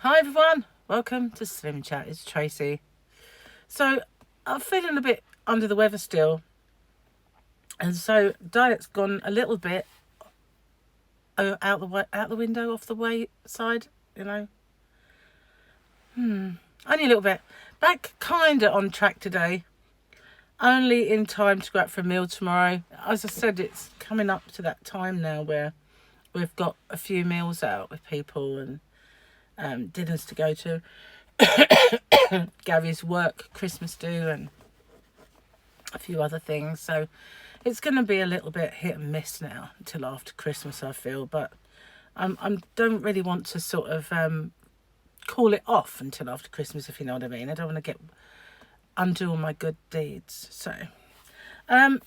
Hi everyone, welcome to SlimChat. It's Tracy. So I'm feeling a bit under the weather still, and so diet's gone a little bit out the window, off the way side. Only a little bit. Back kinda on track today. Only in time to go out for a meal tomorrow. As I said, it's coming up to that time now where we've got a few meals out with people and dinners to go to. Gary's work, Christmas do, and a few other things. So it's going to be a little bit hit and miss now until after Christmas, I feel. But I don't really want to sort of call it off until after Christmas, if you know what I mean. I don't want to undo all my good deeds. So I've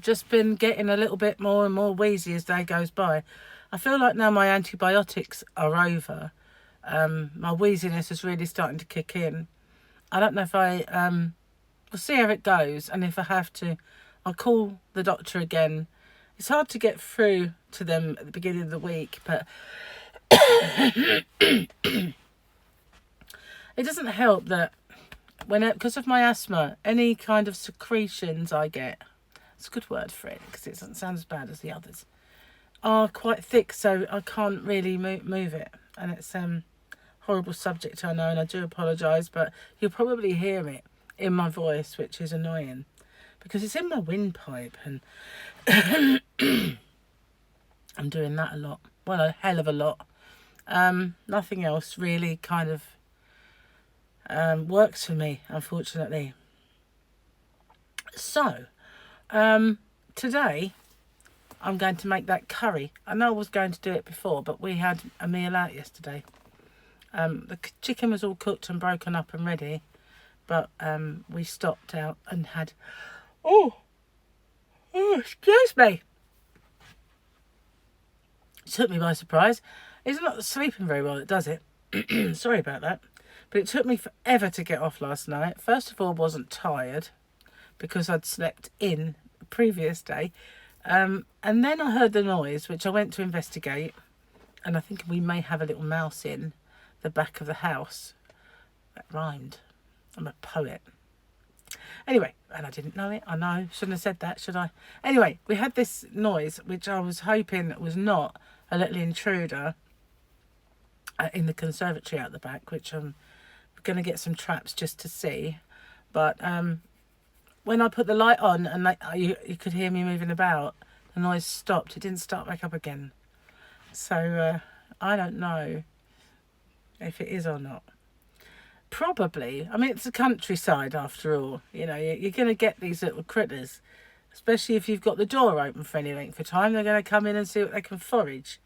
just been getting a little bit more and more wheezy as day goes by. I feel like now my antibiotics are over. My wheeziness is really starting to kick in. I don't know if we'll see how it goes, and if I have to, I'll call the doctor again. It's hard to get through to them at the beginning of the week, but it doesn't help that because of my asthma, any kind of secretions I get, it's a good word for it because it doesn't sound as bad as the others, are quite thick, so I can't really move it, and it's horrible subject, I know, and I do apologise, but you'll probably hear it in my voice, which is annoying because it's in my windpipe, and I'm doing that a lot. Well, a hell of a lot. Nothing else really kind of works for me, unfortunately. So today I'm going to make that curry. I know I was going to do it before, but we had a meal out yesterday. The chicken was all cooked and broken up and ready, but we stopped out and had... Oh, excuse me. It took me by surprise. It's not sleeping very well that does it. Sorry about that. But it took me forever to get off last night. First of all, I wasn't tired because I'd slept in the previous day. And then I heard the noise, which I went to investigate, and I think we may have a little mouse in the back of the house. That rhymed. I'm a poet. Anyway, and I didn't know it. I know. Shouldn't have said that, should I? Anyway, we had this noise, which I was hoping was not a little intruder in the conservatory out the back, which I'm going to get some traps just to see. But when I put the light on and you could hear me moving about, the noise stopped. It didn't start back up again. So I don't know if it is or not. Probably. I mean, it's the countryside after all. You know, you're going to get these little critters, especially if you've got the door open for any length of time. They're going to come in and see what they can forage.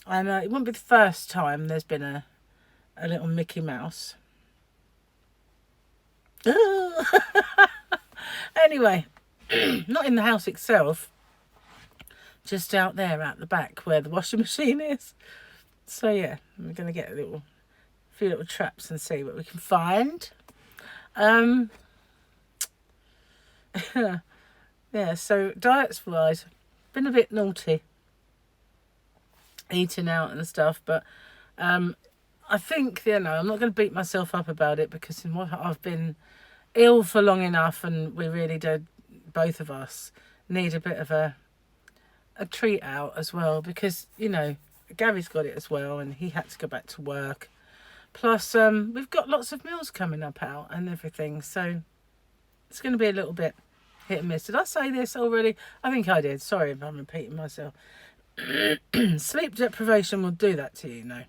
And it wouldn't be the first time there's been a little Mickey Mouse. Anyway, not in the house itself, just out there at the back where the washing machine is. So yeah, we're going to get a few little traps and see what we can find. Yeah, so diets wise, been a bit naughty eating out and stuff, but I think, you know, I'm not going to beat myself up about it because I've been ill for long enough, and we really did, both of us need a bit of a treat out as well, because, you know, Gary's got it as well and he had to go back to work. Plus we've got lots of meals coming up out and everything, so it's going to be a little bit hit and miss. Did I say this already? I think I did. Sorry if I'm repeating myself. Sleep deprivation will do that to you, no.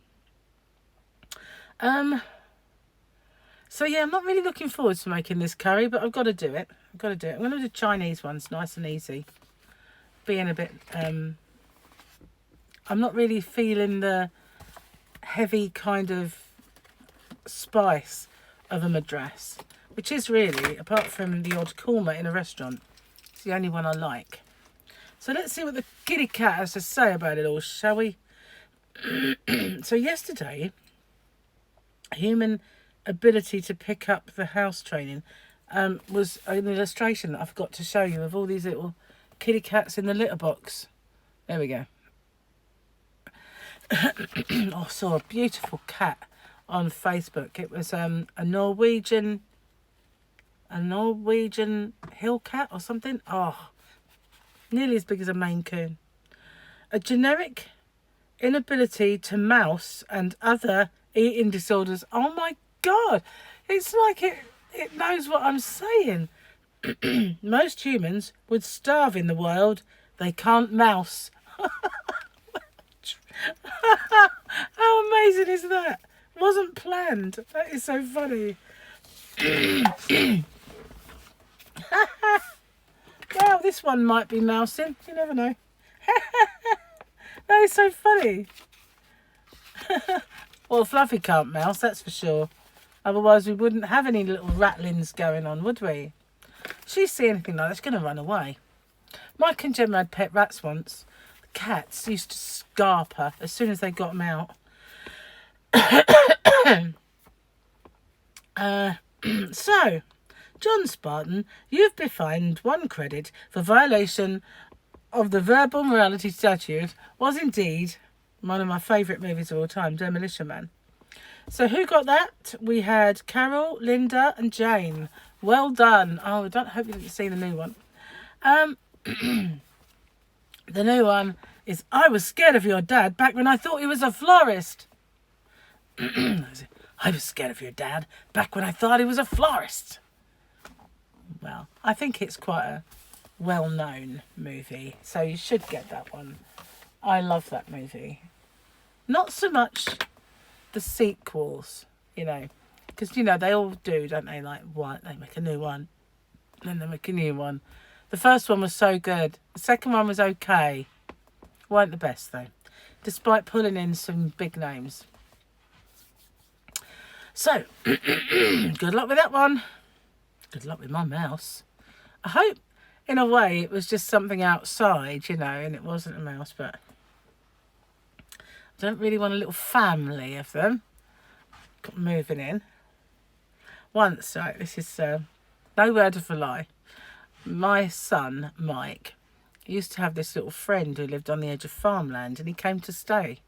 So yeah, I'm not really looking forward to making this curry, but I've got to do it. I'm going to do Chinese ones, nice and easy. Being a bit, I'm not really feeling the heavy kind of spice of a madras, which is really, apart from the odd korma in a restaurant, it's the only one I like. So let's see what the kitty cat has to say about it all, shall we? So yesterday, human ability to pick up the house training was an illustration that I forgot to show you of all these little kitty cats in the litter box. There we go. I saw a beautiful cat on Facebook. It was a Norwegian hill cat or something. Oh, nearly as big as a Maine Coon. A generic inability to mouse and other eating disorders. Oh my God. It's like it knows what I'm saying. Most humans would starve in the wild. They can't mouse. How amazing is that? Wasn't planned. That is so funny. Well, this one might be mousing. You never know. That is so funny. Well, Fluffy can't mouse, that's for sure. Otherwise, we wouldn't have any little rattlings going on, would we? She see anything like that, she's going to run away. Mike and Gemma had pet rats once. The cats used to scarp her as soon as they got them out. So, John Spartan, you've been fined 1 credit for violation of the verbal morality statute. Was indeed one of my favourite movies of all time, Demolition Man. So who got that? We had Carol, Linda and Jane. Well done. Oh, I hope you didn't see the new one. The new one is I was scared of your dad back when I thought he was a florist. I was scared of your dad back when I thought he was a florist. Well, I think it's quite a well-known movie, so you should get that one. I love that movie. Not so much the sequels, you know, because, you know, they all do, don't they? Like, what? They make a new one, then they make a new one. The first one was so good. The second one was okay. Weren't the best, though, despite pulling in some big names. So, good luck with that one. Good luck with my mouse. I hope, in a way, it was just something outside, you know, and it wasn't a mouse, but I don't really want a little family of them moving in. Once, right, this is no word of a lie. My son, Mike, used to have this little friend who lived on the edge of farmland, and he came to stay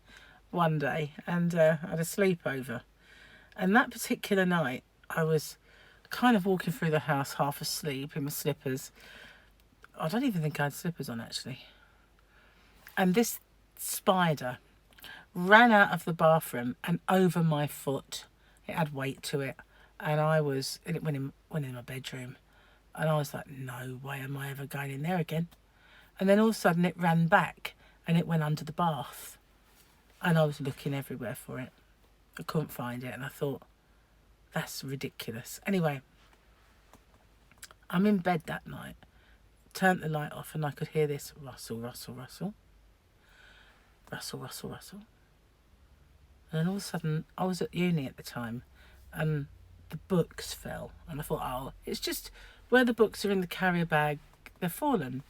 one day and had a sleepover. And that particular night, I was kind of walking through the house half asleep in my slippers. I don't even think I had slippers on, actually. And this spider ran out of the bathroom and over my foot. It had weight to it. And it went in my bedroom. And I was like, no way am I ever going in there again. And then all of a sudden it ran back and it went under the bath. And I was looking everywhere for it. I couldn't find it, and I thought, that's ridiculous. Anyway, I'm in bed that night, turned the light off, and I could hear this rustle, rustle, rustle. Rustle, rustle, rustle. And then all of a sudden, I was at uni at the time, and the books fell. And I thought, oh, it's just where the books are in the carrier bag, they're fallen.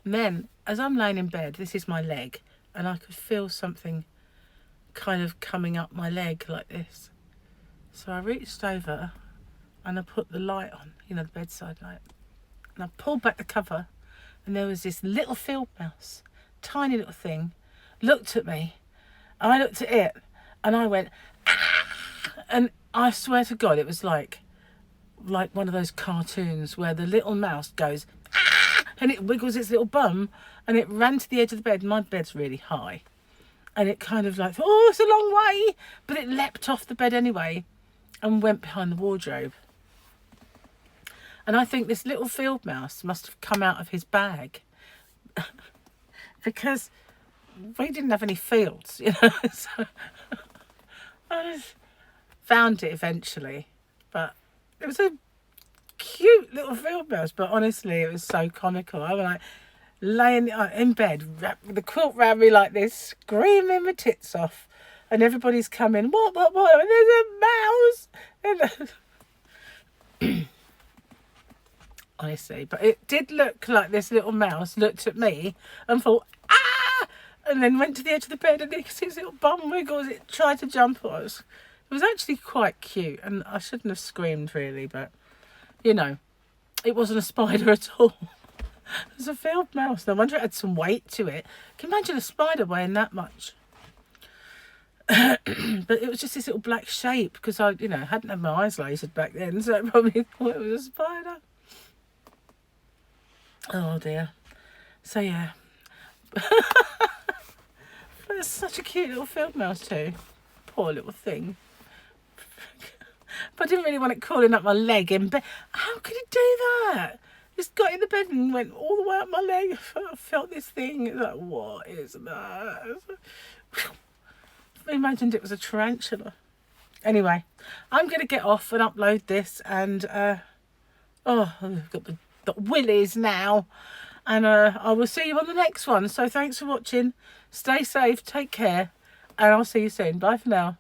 And then, as I'm laying in bed, this is my leg, and I could feel something kind of coming up my leg like this. So I reached over and I put the light on, you know, the bedside light, and I pulled back the cover, and there was this little field mouse, tiny little thing, looked at me, and I looked at it, and I went, ah! And I swear to God, it was like one of those cartoons where the little mouse goes, ah! And it wiggles its little bum, and it ran to the edge of the bed. My bed's really high. And it kind of like, oh, it's a long way. But it leapt off the bed anyway and went behind the wardrobe. And I think this little field mouse must have come out of his bag because we didn't have any fields, you know. So I just found it eventually. But it was a cute little field mouse. But honestly, it was so comical. I was like, laying in bed, the quilt around me like this, screaming my tits off, and everybody's coming, what, and there's a mouse. Honestly, but it did look like this little mouse looked at me and thought, ah, and then went to the edge of the bed, and its little bum wiggles, it tried to jump on us. It was actually quite cute, and I shouldn't have screamed really, but, you know, it wasn't a spider at all. It was a field mouse. No wonder it had some weight to it. Can you imagine a spider weighing that much? But it was just this little black shape because I, hadn't had my eyes lasered back then, so I probably thought it was a spider. Oh dear. So yeah. But it's such a cute little field mouse too. Poor little thing. But I didn't really want it crawling up my leg in bed. How could it do that? Just got in the bed and went all the way up my leg. I felt this thing. It's like, what is that? I imagined it was a tarantula. Anyway, I'm going to get off and upload this. And, I've got the willies now. And I will see you on the next one. So thanks for watching. Stay safe. Take care. And I'll see you soon. Bye for now.